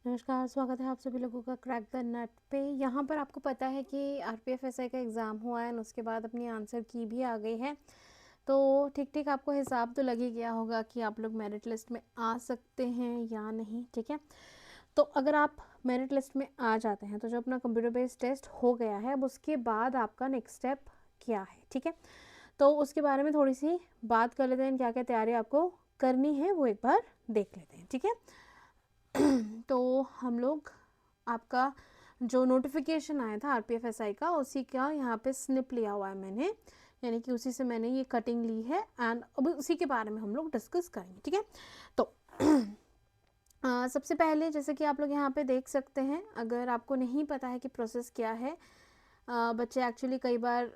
नमस्कार, स्वागत है आप सभी लोगों का क्रैक द नट पे। यहाँ पर आपको पता है कि आरपीएफ एसआई का एग्ज़ाम हुआ है और उसके बाद अपनी आंसर की भी आ गई है। तो ठीक ठीक आपको हिसाब तो लग ही गया होगा कि आप लोग मेरिट लिस्ट में आ सकते हैं या नहीं। ठीक है, तो अगर आप मेरिट लिस्ट में आ जाते हैं तो जो अपना कंप्यूटर बेस्ड टेस्ट हो गया है, अब उसके बाद आपका नेक्स्ट स्टेप क्या है। ठीक है, तो उसके बारे में थोड़ी सी बात कर लेते हैं, क्या क्या तैयारी आपको करनी है वो एक बार देख लेते हैं। ठीक है, तो हम लोग आपका जो नोटिफिकेशन आया था आरपीएफएसआई का, उसी का यहाँ पे स्निप लिया हुआ है मैंने, यानी कि उसी से मैंने ये कटिंग ली है एंड अब उसी के बारे में हम लोग डिस्कस करेंगे। ठीक है, तो सबसे पहले जैसे कि आप लोग यहाँ पे देख सकते हैं, अगर आपको नहीं पता है कि प्रोसेस क्या है, बच्चे एक्चुअली कई बार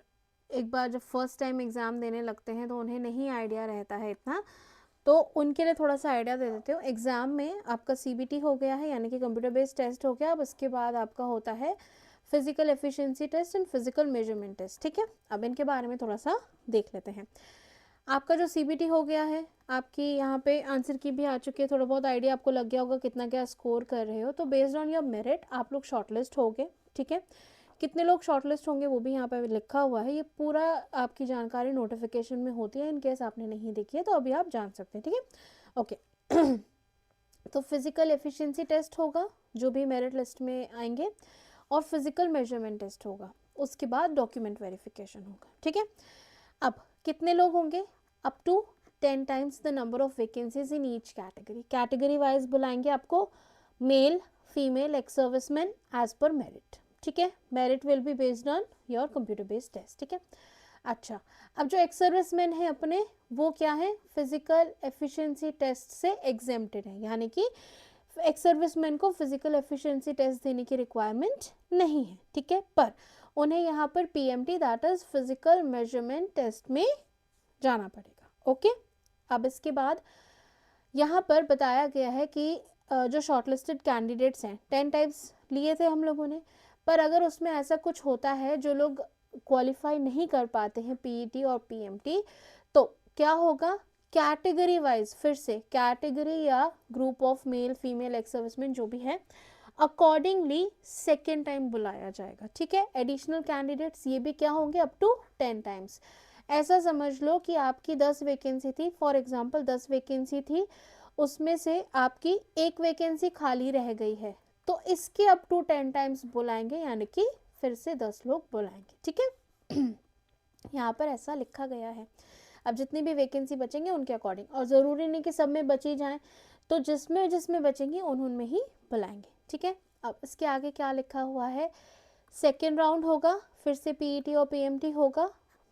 एक बार जब फर्स्ट टाइम एग्ज़ाम देने लगते हैं तो उन्हें नहीं आइडिया रहता है इतना, तो उनके लिए थोड़ा सा आइडिया दे देती हूँ। एग्ज़ाम में आपका सीबीटी हो गया है, यानी कि कंप्यूटर बेस्ड टेस्ट हो गया। अब उसके बाद आपका होता है physical efficiency test and physical measurement test. ठीक है, अब इनके बारे में थोड़ा सा देख लेते हैं। आपका जो सीबीटी हो गया है, आपकी यहाँ पे आंसर की भी आ चुकी है, थोड़ा बहुत आइडिया आपको लग गया होगा कितना क्या स्कोर कर रहे हो। तो बेस्ड ऑन योर मेरिट आप लोग शॉर्टलिस्ट हो गए। ठीक है, कितने लोग शॉर्टलिस्ट होंगे वो भी यहाँ पे लिखा हुआ है। ये पूरा आपकी जानकारी नोटिफिकेशन में होती है, इन केस आपने नहीं देखी है तो अभी आप जान सकते हैं। ठीक है, ओके। तो फिजिकल एफिशिएंसी टेस्ट होगा जो भी मेरिट लिस्ट में आएंगे, और फिजिकल मेजरमेंट टेस्ट होगा, उसके बाद डॉक्यूमेंट वेरिफिकेशन होगा। ठीक है, अब कितने लोग होंगे? Up to 10 times the number of vacancies in each category. Category wise बुलाएंगे आपको, male female ex serviceman as per merit. ठीक है, merit will be based on your computer based test. ठीक है, अच्छा, अब जो एक्स सर्विसमैन है अपने, वो क्या है, फिजिकल एफिशिएंसी टेस्ट से एग्जेम्प्टेड है, यानी कि एक्स सर्विसमैन को फिजिकल एफिशिएंसी टेस्ट देने की रिक्वायरमेंट नहीं है। ठीक है, पर उन्हें यहाँ पर PMT that is physical measurement test में जाना पड़ेगा। ओके, अब इसके बाद यहाँ पर बताया गया है कि जो शॉर्टलिस्टेड कैंडिडेट्स हैं, 10 टाइप्स लिए थे हम लोगों ने, पर अगर उसमें ऐसा कुछ होता है जो लोग क्वालिफाई नहीं कर पाते हैं पीईटी और पीएमटी, तो क्या होगा, कैटेगरी वाइज फिर से कैटेगरी या group of male female ex serviceman जो भी है, अकॉर्डिंगली सेकेंड टाइम बुलाया जाएगा। ठीक है, एडिशनल कैंडिडेट्स ये भी क्या होंगे, अप टू 10 टाइम्स। ऐसा समझ लो कि आपकी 10 वैकेंसी थी, फॉर एग्जांपल 10 वैकेंसी थी, उसमें से आपकी एक वैकेंसी खाली रह गई है, तो इसके अप टू 10 टाइम्स बुलाएंगे, यानी कि फिर से 10 लोग बुलाएंगे। ठीक है, यहाँ पर ऐसा लिखा गया है। अब जितनी भी वैकेंसी बचेंगे उनके अकॉर्डिंग, और ज़रूरी नहीं कि सब में बची जाएं, तो जिसमें जिसमें बचेंगी उनमें ही बुलाएंगे। ठीक है, अब इसके आगे क्या लिखा हुआ है, सेकेंड राउंड होगा, फिर से पीईटी और पीएमटी होगा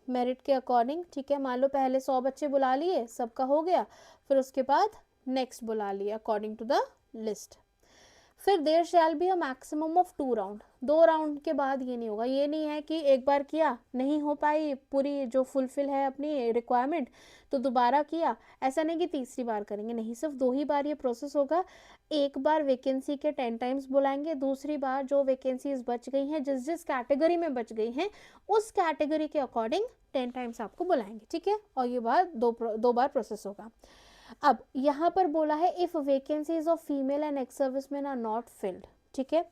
मेरिट के अकॉर्डिंग। ठीक है, मान लो पहले 100 बच्चे बुला लिए, सबका हो गया, फिर उसके बाद नेक्स्ट बुला लिए अकॉर्डिंग टू द लिस्ट। फिर there shall be a maximum of 2 round. 2 round के बाद ये नहीं होगा, ये नहीं है कि एक बार किया नहीं हो पाई पूरी जो फुलफिल है अपनी रिक्वायरमेंट तो दोबारा किया, ऐसा नहीं कि तीसरी बार करेंगे, नहीं, सिर्फ 2 ही बार ये प्रोसेस होगा। एक बार वैकेंसी के 10 टाइम्स बुलाएंगे, दूसरी बार जो वैकेंसीज बच गई हैं, जिस जिस कैटेगरी में बच गई हैं, उस कैटेगरी के अकॉर्डिंग 10 टाइम्स आपको बुलाएंगे। ठीक है, और ये बार दो बार प्रोसेस होगा। अब यहाँ पर बोला है if vacancies of female and ex serviceman are not filled. ठीक है,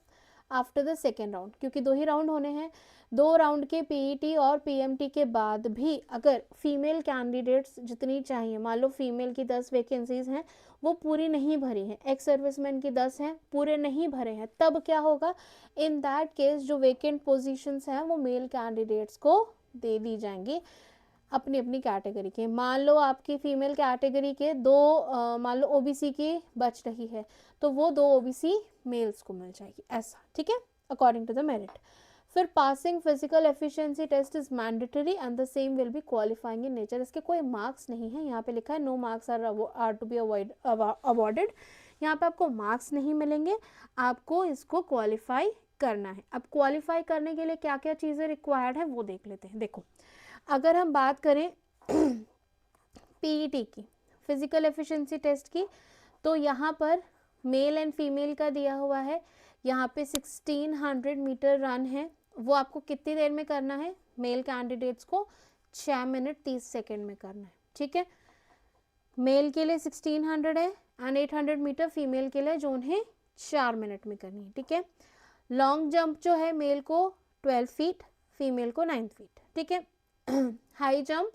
आफ्टर द सेकेंड राउंड, क्योंकि 2 ही राउंड होने हैं, 2 राउंड के पीईटी और पीएमटी के बाद भी अगर फीमेल कैंडिडेट्स जितनी चाहिए, मान लो फीमेल की 10 वैकेंसीज हैं, वो पूरी नहीं भरी हैं, एक्स सर्विसमैन की 10 हैं, पूरे नहीं भरे हैं, तब क्या होगा, इन दैट केस जो वेकेंट पोजीशंस हैं वो मेल कैंडिडेट्स को दे दी जाएंगी अपनी अपनी कैटेगरी के। मान लो आपकी फीमेल कैटेगरी के 2 मान लो ओबीसी की बच रही है, तो वो 2 ओबीसी मेल्स को मिल जाएगी, ऐसा। ठीक है, अकॉर्डिंग टू द मेरिट। फिर passing physical efficiency test is mandatory and the same will be qualifying in nature. इसके कोई मार्क्स नहीं है, यहाँ पे लिखा है no marks are to be awarded. यहाँ पे आपको मार्क्स नहीं मिलेंगे, आपको इसको क्वालिफाई करना है। अब क्वालिफाई करने के लिए क्या क्या चीज़ें रिक्वायर्ड है वो देख लेते हैं। देखो, अगर हम बात करें पीईटी की, फिजिकल एफिशिएंसी टेस्ट की, तो यहाँ पर मेल एंड फीमेल का दिया हुआ है, यहाँ पे 1600 मीटर रन है, वो आपको कितनी देर में करना है, मेल कैंडिडेट्स को 6 मिनट 30 सेकेंड में करना है। ठीक है, मेल के लिए 1600 है एंड 800 मीटर फीमेल के लिए जो उन्हें 4 मिनट में करनी है, ठीक है। लॉन्ग जंप जो है मेल को 12 फीट, फीमेल को 9 फीट, ठीक है। High jump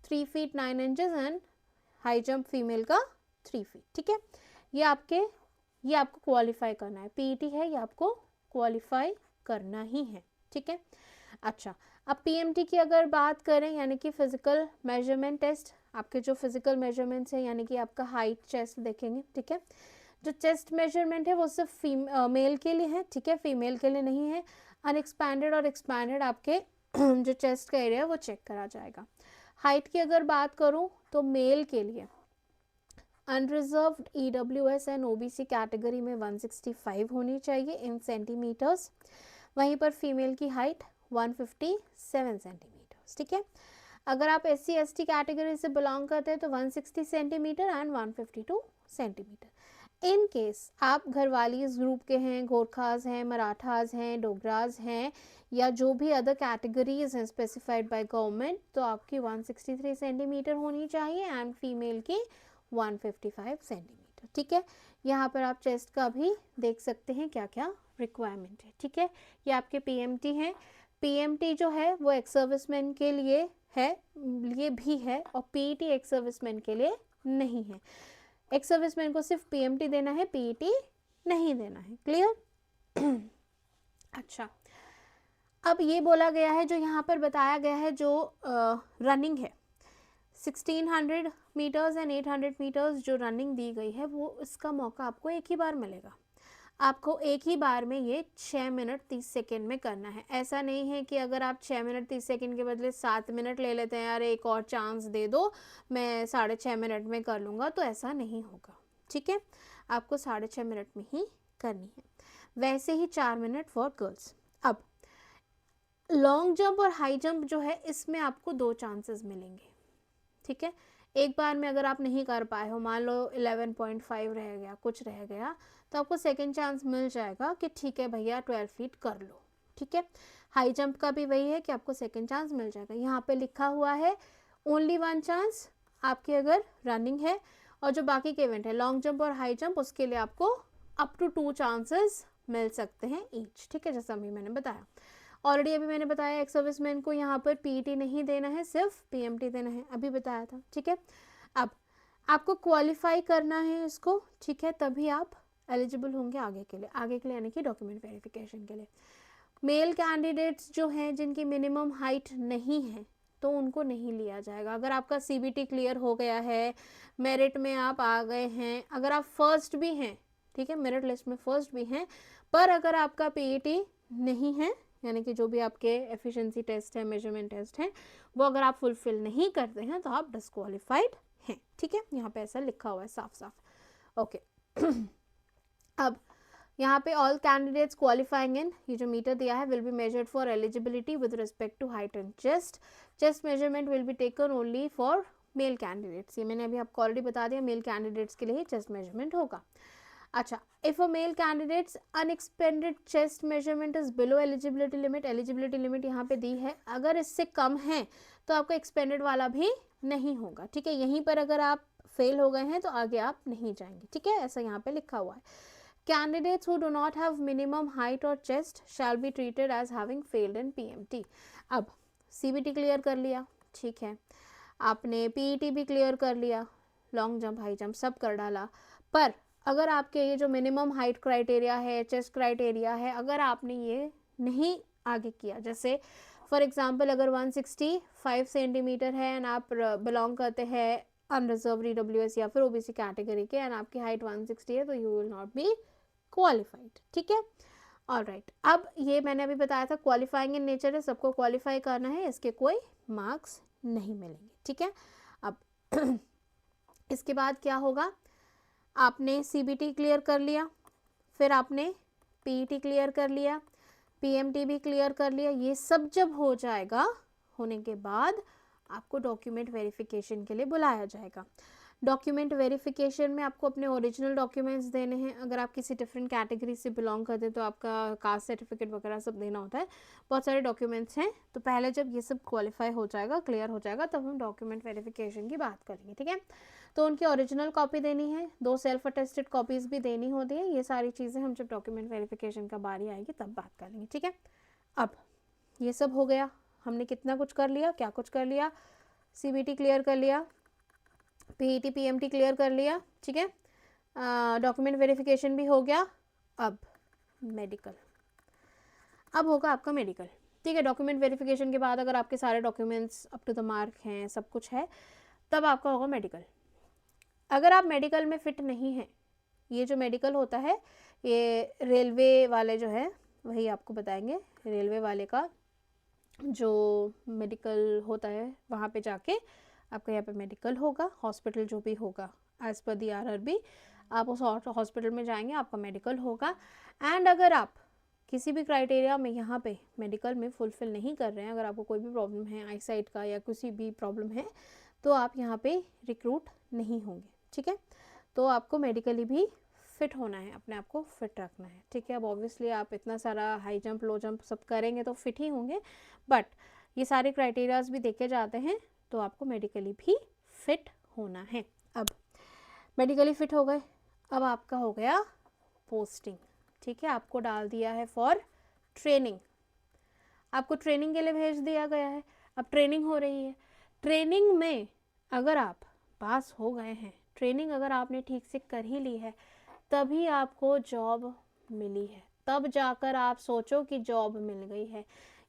3 feet 9 inches and high jump female का 3 फीट, ठीक है। ये आपको क्वालिफाई करना है, पीईटी है, ये आपको क्वालिफाई करना ही है, ठीक है। अच्छा, अब पीएमटी की अगर बात करें, यानी कि फिजिकल मेजरमेंट टेस्ट, आपके जो फिजिकल मेजरमेंट्स है, यानी कि आपका हाइट, चेस्ट देखेंगे, ठीक है। जो चेस्ट मेजरमेंट है वो सिर्फ मेल के लिए है, ठीक है, फीमेल के लिए नहीं है। अनएक्सपैंडेड और एक्सपैंडेड आपके जो चेस्ट का एरिया है वो चेक करा जाएगा। हाइट की अगर बात करूं तो मेल के लिए unreserved EWS and OBC category में 165 होनी चाहिए इन सेंटीमीटर्स। वहीं पर फीमेल की हाइट 157 सेंटीमीटर्स, ठीक है। अगर आप SC ST कैटेगरी से बिलोंग करते हैं तो 160 centimetre and 152 centimetre. In case आप घरवालीज ग्रुप के हैं, गोरखाज हैं, मराठाज हैं, डोगराज हैं, या जो भी अदर कैटेगरीज हैं स्पेसिफाइड बाय गवर्नमेंट, तो आपकी 163 सेंटीमीटर होनी चाहिए एंड फीमेल की 155 सेंटीमीटर, ठीक है। यहाँ पर आप चेस्ट का भी देख सकते हैं क्या क्या रिक्वायरमेंट है, ठीक है। ये आपके पीएमटी हैं। पीएमटी जो है वो एक्स सर्विसमैन के लिए है, ये भी है, और पीईटी एक्स सर्विसमैन के लिए नहीं है। एक्स सर्विसमैन को सिर्फ पीएमटी देना है, पीईटी नहीं देना है, क्लियर। अच्छा, अब ये बोला गया है, जो यहाँ पर बताया गया है, जो रनिंग है 1600 मीटर्स एंड 800 मीटर्स जो रनिंग दी गई है, वो इसका मौका आपको एक ही बार मिलेगा। आपको एक ही बार में ये 6 मिनट 30 सेकेंड में करना है। ऐसा नहीं है कि अगर आप 6 मिनट 30 सेकेंड के बदले 7 मिनट ले लेते हैं, यार एक और चांस दे दो, मैं 6.5 मिनट में कर लूँगा, तो ऐसा नहीं होगा, ठीक है। आपको 6.5 मिनट में ही करनी है। वैसे ही 4 मिनट फॉर गर्ल्स। अब लॉन्ग जंप और हाई जंप जो है, इसमें आपको 2 चांसेस मिलेंगे, ठीक है। एक बार में अगर आप नहीं कर पाए हो, मान लो 11.5 रह गया, कुछ रह गया, तो आपको सेकंड चांस मिल जाएगा कि ठीक है भैया 12 फीट कर लो, ठीक है। हाई जंप का भी वही है कि आपको सेकंड चांस मिल जाएगा। यहाँ पे लिखा हुआ है ओनली 1 चांस आपकी अगर रनिंग है, और जो बाकी के इवेंट है लॉन्ग जंप और हाई जंप, उसके लिए आपको अप टू 2 चांसेस मिल सकते हैं ईच, ठीक है, जैसा अभी मैंने बताया। ऑलरेडी अभी मैंने बताया एक्स सर्विसमैन को यहाँ पर पीईटी नहीं देना है, सिर्फ पीएमटी देना है, अभी बताया था, ठीक है। अब आपको क्वालिफाई करना है इसको, ठीक है, तभी आप एलिजिबल होंगे आगे के लिए यानी कि डॉक्यूमेंट वेरिफिकेशन के लिए। मेल कैंडिडेट्स जो हैं जिनकी मिनिमम हाइट नहीं है, तो उनको नहीं लिया जाएगा। अगर आपका सीबीटी क्लियर हो गया है, मेरिट में आप आ गए हैं, अगर आप फर्स्ट भी हैं, ठीक है, मेरिट लिस्ट में फर्स्ट भी हैं, पर अगर आपका पीईटी नहीं है, यानी कि जो भी आपके एफिशिएंसी टेस्ट है, मेजरमेंट टेस्ट है, वो अगर आप फुलफिल नहीं करते हैं, तो आप डिस्क्वालिफाइड हैं, ठीक है। यहाँ पे ऐसा लिखा हुआ है साफ साफ, ओके। अब यहाँ पे ऑल कैंडिडेट्स क्वालिफाइंग इन, ये जो मीटर दिया है, will be measured for eligibility with respect to height and chest. Chest measurement will be taken only for male candidates. ये मैंने अभी आपको ऑलरेडी बता दिया, मेल कैंडिडेट्स के लिए ही चेस्ट मेजरमेंट होगा। अच्छा, if a male candidates unexpanded chest measurement is below eligibility limit, eligibility limit यहाँ पे दी है, अगर इससे कम है तो आपका एक्सपेंडेड वाला भी नहीं होगा, ठीक है। यहीं पर अगर आप फेल हो गए हैं तो आगे आप नहीं जाएंगे, ठीक है, ऐसा यहाँ पे लिखा हुआ है। Candidates who do not have minimum height or chest shall be treated as having failed in PMT। अब CBT क्लियर कर लिया, ठीक है, आपने PET भी क्लियर कर लिया, लॉन्ग जंप हाई जंप सब कर डाला, पर अगर आपके ये जो मिनिमम हाइट क्राइटेरिया है, चेस्ट क्राइटेरिया है, अगर आपने ये नहीं आगे किया, जैसे फॉर एग्जांपल अगर 165 सेंटीमीटर है एंड आप बिलोंग करते हैं अनरिजर्व EWS या फिर OBC कैटेगरी के, एंड आपकी हाइट 160 है, तो you will not be qualified, ठीक है। ऑलराइट, अब ये मैंने अभी बताया था क्वालिफाइंग इन नेचर है, सबको क्वालिफाई करना है, इसके कोई मार्क्स नहीं मिलेंगे, ठीक है। अब इसके बाद क्या होगा, आपने CBT क्लियर कर लिया, फिर आपने PET क्लियर कर लिया, PMT भी क्लियर कर लिया, ये सब जब हो जाएगा, होने के बाद आपको डॉक्यूमेंट वेरिफिकेशन के लिए बुलाया जाएगा। डॉक्यूमेंट वेरिफिकेशन में आपको अपने ओरिजिनल डॉक्यूमेंट्स देने हैं। अगर आप किसी डिफरेंट कैटेगरी से बिलोंग करते हैं तो आपका कास्ट सर्टिफिकेट वगैरह सब देना होता है, बहुत सारे डॉक्यूमेंट्स हैं। तो पहले जब ये सब क्वालिफाई हो जाएगा, क्लियर हो जाएगा, तब हम डॉक्यूमेंट वेरिफिकेशन की बात करेंगे, ठीक है। तो उनकी ओरिजिनल कॉपी देनी है, 2 सेल्फ अटेस्टेड कॉपीज़ भी देनी होती है। ये सारी चीज़ें हम जब डॉक्यूमेंट वेरिफिकेशन का बारी आएगी तब बात कर लेंगे, ठीक है। अब ये सब हो गया, हमने कितना कुछ कर लिया, क्या कुछ कर लिया, CBT क्लियर कर लिया, PET PMT क्लियर कर लिया, ठीक है, डॉक्यूमेंट वेरिफिकेशन भी हो गया। अब मेडिकल, अब होगा आपका मेडिकल, ठीक है। डॉक्यूमेंट वेरिफिकेशन के बाद अगर आपके सारे documents up to the mark हैं, सब कुछ है, तब आपका होगा मेडिकल। अगर आप मेडिकल में फ़िट नहीं हैं, ये जो मेडिकल होता है ये रेलवे वाले जो है वही आपको बताएंगे। रेलवे वाले का जो मेडिकल होता है वहाँ पे जाके आपका यहाँ पे मेडिकल होगा, हॉस्पिटल जो भी होगा एज़ पर दी RRB आप उस हॉस्पिटल में जाएंगे, आपका मेडिकल होगा। एंड अगर आप किसी भी क्राइटेरिया में यहाँ पे मेडिकल में फुलफ़िल नहीं कर रहे हैं, अगर आपको कोई भी प्रॉब्लम है आईसाइट का या किसी भी प्रॉब्लम है, तो आप यहाँ पे रिक्रूट नहीं होंगे, ठीक है। तो आपको मेडिकली भी फिट होना है, अपने आप को फिट रखना है, ठीक है। अब ऑब्वियसली आप इतना सारा हाई जंप लो जंप सब करेंगे तो फिट ही होंगे, बट ये सारे क्राइटेरियाज भी देखे जाते हैं, तो आपको मेडिकली भी फिट होना है। अब मेडिकली फिट हो गए, अब आपका हो गया पोस्टिंग, ठीक है। आपको डाल दिया है फॉर ट्रेनिंग, आपको ट्रेनिंग के लिए भेज दिया गया है। अब ट्रेनिंग हो रही है, ट्रेनिंग में अगर आप पास हो गए हैं, ट्रेनिंग अगर आपने ठीक से कर ही ली है, तभी आपको जॉब मिली है, तब जाकर आप सोचो कि जॉब मिल गई है।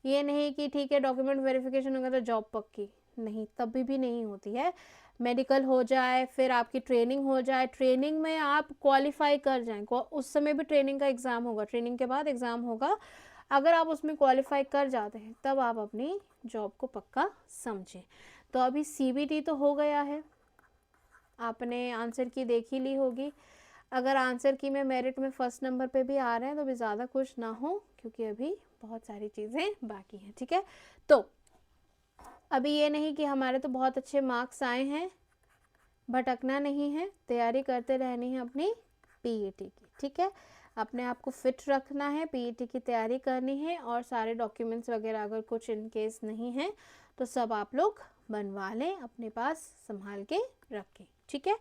ये नहीं कि ठीक है डॉक्यूमेंट वेरिफिकेशन होगा तो जॉब पक्की, नहीं, तभी भी नहीं होती है। मेडिकल हो जाए, फिर आपकी ट्रेनिंग हो जाए, ट्रेनिंग में आप क्वालिफाई कर जाएं, उस समय भी ट्रेनिंग का एग्ज़ाम होगा, ट्रेनिंग के बाद एग्ज़ाम होगा, अगर आप उसमें क्वालिफाई कर जाते हैं तब आप अपनी जॉब को पक्का समझें। तो अभी CBT तो हो गया है, आपने आंसर की देख ही ली होगी। अगर आंसर की में मेरिट में फर्स्ट नंबर पे भी आ रहे हैं तो भी ज़्यादा खुश ना हो, क्योंकि अभी बहुत सारी चीज़ें बाकी हैं, ठीक है। तो अभी ये नहीं कि हमारे तो बहुत अच्छे मार्क्स आए हैं, भटकना नहीं है, तैयारी करते रहनी है अपनी PET की, ठीक है। अपने आप को फिट रखना है, PET की तैयारी करनी है, और सारे डॉक्यूमेंट्स वगैरह अगर कुछ इन केस नहीं है तो सब आप लोग बनवा लें, अपने पास संभाल के रखें, ठीक है।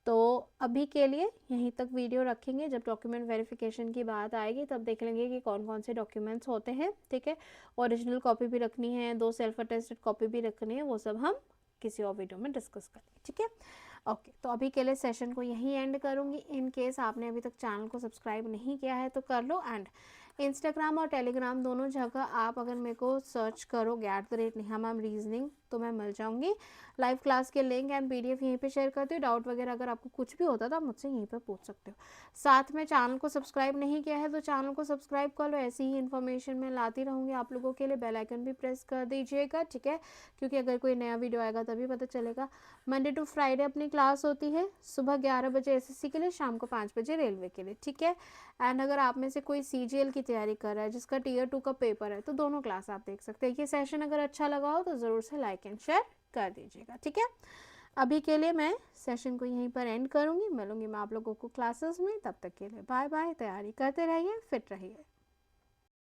तो अभी के लिए यहीं तक वीडियो रखेंगे, जब डॉक्यूमेंट वेरिफिकेशन की बात आएगी तब देख लेंगे कि कौन कौन से डॉक्यूमेंट्स होते हैं, ठीक है। ओरिजिनल कॉपी भी रखनी है, 2 सेल्फ अटेस्टेड कॉपी भी रखनी है, वो सब हम किसी और वीडियो में डिस्कस करेंगे, ठीक है। ओके, तो अभी के लिए सेशन को यहीं एंड करूँगी। इन केस आपने अभी तक चैनल को सब्सक्राइब नहीं किया है तो कर लो, एंड इंस्टाग्राम और टेलीग्राम दोनों जगह आप अगर मेरे को सर्च करोगे @नेहा मैम रीजनिंग तो मैं मिल जाऊँगी। लाइव क्लास के लिंक एंड PDF यहीं पे शेयर करती हूँ। डाउट वगैरह अगर आपको कुछ भी होता तो आप मुझसे यहीं पे पूछ सकते हो। साथ में चैनल को सब्सक्राइब नहीं किया है तो चैनल को सब्सक्राइब कर लो, ऐसी ही इन्फॉर्मेशन मैं लाती रहूँगी आप लोगों के लिए। बेल आइकन भी प्रेस कर दीजिएगा, ठीक है, क्योंकि अगर कोई नया वीडियो आएगा तभी पता चलेगा। मंडे टू फ्राइडे अपनी क्लास होती है, सुबह 11 बजे SSC के लिए, शाम को 5 बजे रेलवे के लिए, ठीक है। एंड अगर आप में से कोई CGL की तैयारी कर रहा है जिसका Tier 2 का पेपर है तो दोनों क्लास आप देख सकते हैं। ये सेशन अगर अच्छा लगा हो तो ज़रूर से लाइक एंड शेयर कर दीजिएगा, ठीक है। अभी के लिए मैं सेशन को यहीं पर एंड करूँगी, मिलूँगी मैं आप लोगों को क्लासेस में, तब तक के लिए बाय बाय। तैयारी करते रहिए, फिट रहिए।